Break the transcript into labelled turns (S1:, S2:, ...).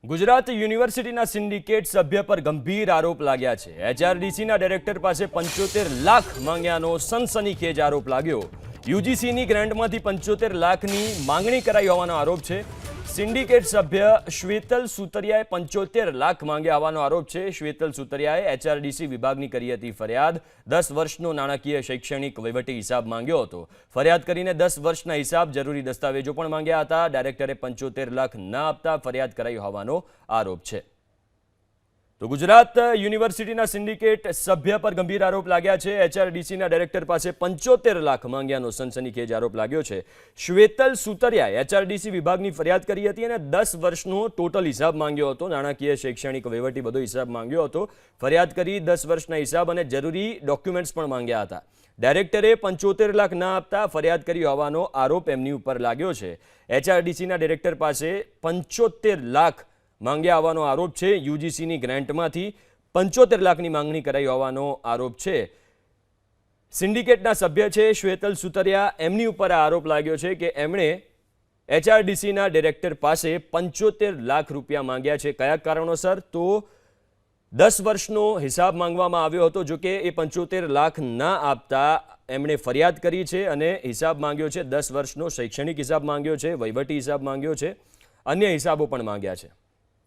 S1: ગુજરાત યુનિવર્સિટીના સિન્ડિકેટ સભ્ય પર ગંભીર આરોપ લાગ્યા છે। એચઆરડીસીના ડાયરેક્ટર પાસે 75 લાખ માંગ્યાનો સનસનીખેજ આરોપ લાગ્યો। યુજીસીની ગ્રાન્ટમાંથી 75 લાખની માંગણી કરાઈ હોવાનો આરોપ છે। સિન્ડિકેટ સભ્ય શ્વેતલ સુતરિયાએ 75 લાખ માંગ્યા હોવાનો આરોપ છે। શ્વેતલ સુતરિયાએ એચઆરડીસી વિભાગની કરી હતી ફરિયાદ। 10 વર્ષનો નાણાકીય શૈક્ષણિક વહીવટી હિસાબ માંગ્યો હતો। ફરિયાદ કરીને 10 વર્ષના હિસાબ જરૂરી દસ્તાવેજો પણ માંગ્યા હતા। ડાયરેક્ટરે 75 લાખ ન આપતા ફરિયાદ કરાઈ હોવાનો આરોપ છે। તો ગુજરાત યુનિવર્સિટીના સિન્ડિકેટ સભ્ય પર ગંભીર આરોપ લાગ્યા છે। એચઆરડીસીના ડાયરેક્ટર પાસે 75 લાખ માંગ્યાનો સનસનીખેજ આરોપ લાગ્યો છે। શ્વેતલ સુતરિયાએ એચઆરડીસી વિભાગની ફરિયાદ કરી હતી અને 10 વર્ષનો ટોટલ હિસાબ માંગ્યો હતો। નાણાકીય શૈક્ષણિક વહીવટી બધો હિસાબ માંગ્યો હતો। ફરિયાદ કરી 10 વર્ષના હિસાબ અને જરૂરી ડોક્યુમેન્ટ્સ પણ માંગ્યા હતા। ડાયરેક્ટરે 75 લાખ ના આપતા ફરિયાદ કરી હોવાનો આરોપ એમની ઉપર લાગ્યો છે। એચઆરડીસીના ડાયરેક્ટર પાસે 75 લાખ માંગ્યા હોવાનો આરોપ છે। યુજીસીની ગ્રાન્ટમાંથી 75 લાખની માંગણી કરાઈ હોવાનો આરોપ છે। સિન્ડિકેટના સભ્ય છે શ્વેતલ સુતરિયા, એમની ઉપર આ આરોપ લાગ્યો છે કે એમણે એચઆરડીસીના ડાયરેક્ટર પાસે 75 લાખ રૂપિયા માંગ્યા છે। કયા કારણોસર? તો 10 વર્ષનો હિસાબ માંગવામાં આવ્યો હતો। જો કે એ 75 લાખ ના આપતા એમણે ફરિયાદ કરી છે અને હિસાબ માંગ્યો છે। 10 વર્ષનો શૈક્ષણિક હિસાબ માંગ્યો છે, વહીવટી હિસાબ માંગ્યો છે, અન્ય હિસાબો પણ માંગ્યા છે।